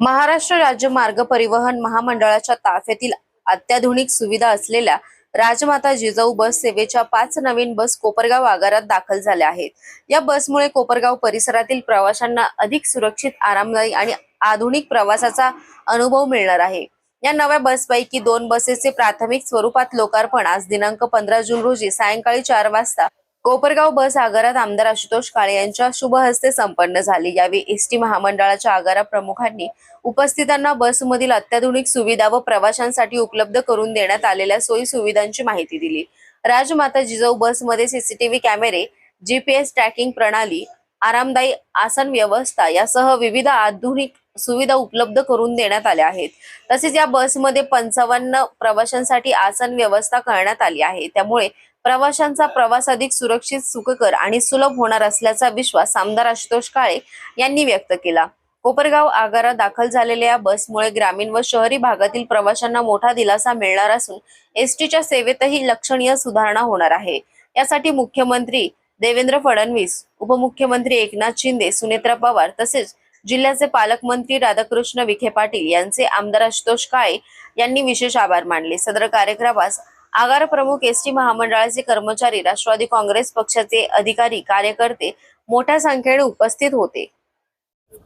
महाराष्ट्र राज्य मार्ग परिवहन महामंडळाच्या ताफ्यातील अत्याधुनिक सुविधा असलेल्या राजमाता जिजाऊ बस सेवेच्या 5 नवीन बस कोपरगाव आगारात दाखल झाल्या आहेत। या बसमुळे कोपरगाव परिसरातील प्रवाशांना अधिक सुरक्षित, आरामदायी आणि आधुनिक प्रवासाचा अनुभव मिळणार आहे। या नव्या बसपैकी 2 बसेसचे प्राथमिक स्वरूपात लोकार्पण आज दिनांक 15 जून रोजी सायंकाळी 4 वाजता कोपरगाव बस आगारात आमदार आशुतोष काळे यांच्या शुभ हस्ते संपन्न झाली। यावेळी एसटी महामंडळाच्या आगारा प्रमुखांनी उपस्थितांना बसमधील अत्याधुनिक सुविधा व प्रवाशांसाठी उपलब्ध करून देण्यात आलेल्या सोयी सुविधांची माहिती दिली। राजमाता जिजाऊ बसमध्ये सीसीटीव्ही कॅमेरे, जीपीएस ट्रॅकिंग प्रणाली, आरामदायी आसन व्यवस्था यासह विविध आधुनिक सुविधा उपलब्ध करून देण्यात आल्या आहेत। तसेच या बसमध्ये 55 प्रवाशांसाठी आसन व्यवस्था करण्यात आली आहे। त्यामुळे प्रवाशांचा प्रवास अधिक सुरक्षित, सुखकर आणि सुलभ होणार असल्याचा विश्वास आमदार आशुतोष काळे यांनी व्यक्त केला। कोपरगाव आगारात दाखल झालेल्या या बसमुळे ग्रामीण व शहरी भागातील प्रवाशांना मोठा दिलासा मिळणार असून एसटीच्या सेवेतही लक्षणीय सुधारणा होणार आहे। यासाठी मुख्यमंत्री देवेंद्र फडणवीस, उपमुख्यमंत्री एकनाथ शिंदे, सुनेत्रा पवार तसेच जिल्ह्याचे पालकमंत्री राधाकृष्ण विखे पाटील यांचे आमदार आशुतोष काळे यांनी विशेष आभार मानले। सदर कार्यक्रमास आगार प्रमुख, एसटी महामंडळाचे कर्मचारी, राष्ट्रवादी काँग्रेस पक्षाचे अधिकारी, कार्यकर्ते मोठ्या संख्येने उपस्थित होते।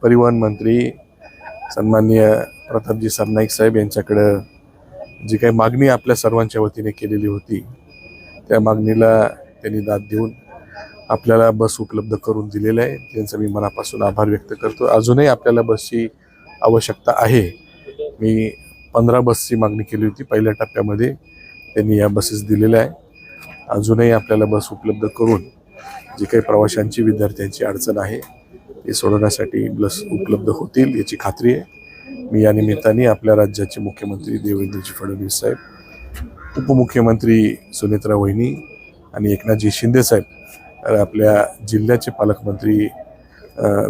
परिवहन मंत्री सन्माननीय प्रतापजी सरनाईक साहेब यांच्याकडे जी काही मागणी आपल्या सर्वांच्या वतीने केलेली होती त्या मागणीला त्यांनी दाद देऊन आपल्याला बस उपलब्ध करून दिलेली आहे। त्यांचा मी मनापासून आभार व्यक्त करतो। अजूनही आपल्याला बसची आवश्यकता आहे। मी 15 बसची मागणी केली होती, पहिल्या टप्प्यामध्ये त्यांनी या बसेस दिलेल्या आहे। अजूनही आपल्याला बस उपलब्ध करून जी काही प्रवाशांची, विद्यार्थ्यांची अडचण आहे ती सोडवण्यासाठी बस उपलब्ध होतील याची खात्री आहे। मी या निमित्ताने आपल्या राज्याचे मुख्यमंत्री देवेंद्रजी फडणवीस साहेब, उपमुख्यमंत्री सुनेत्रा वहिनी आणि एकनाथजी शिंदे साहेब, आपल्या जिल्ह्याचे पालकमंत्री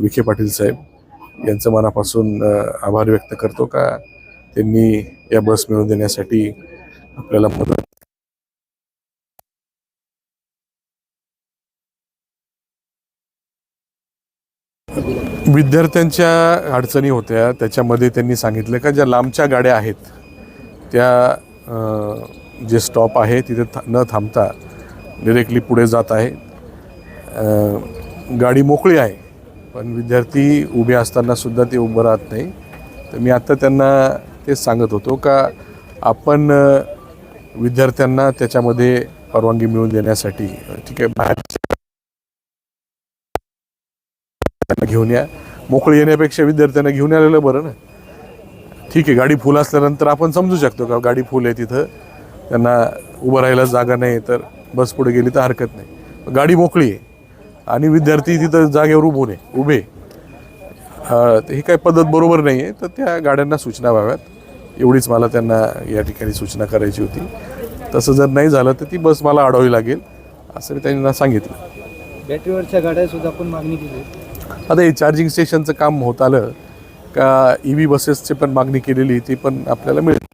विखे पाटील साहेब यांचं मनापासून आभार व्यक्त करतो का त्यांनी या बस मिळवून देण्यासाठी आपल्याला मदत। विद्यार्थ्यांच्या अडचणी होत्या, त्याच्यामध्ये त्यांनी सांगितलं का ज्या लांबच्या गाड्या आहेत त्या जे स्टॉप आहे तिथे न थांबता डायरेक्टली पुढे जात आहे। गाडी मोकळी आहे पण विद्यार्थी उभे असताना सुद्धा ते उभं राहत नाही। तर मी आता त्यांना तेच सांगत होतो का आपण विद्यार्थ्यांना त्याच्यामध्ये परवानगी मिळवून देण्यासाठी ठीक आहे, बाहेर घेऊन या। मोकळी येण्यापेक्षा विद्यार्थ्यांना घेऊन आलेलं बरं ना। ठीक आहे, गाडी फुल असल्यानंतर आपण समजू शकतो का गाडी फुल आहे, तिथं त्यांना उभं राहायला जागा नाही तर बस पुढे गेली तर हरकत नाही। गाडी मोकळी आहे आणि विद्यार्थी तिथं जागेवर उभे ही काही पद्धत बरोबर नाही आहे। तर त्या गाड्यांना सूचना व्हाव्यात एवढीच मला त्यांना या ठिकाणी सूचना करायची होती। तसं जर नाही झालं तर ती बस मला अडवावी लागेल असं मी त्यांना सांगितलं। बॅटरीवरच्या गाड्या सुद्धा आपण मागणी केली। आता हे चार्जिंग स्टेशनचं काम होत आलं का EV बसेसची पण मागणी केलेली ती पण आपल्याला मिळेल।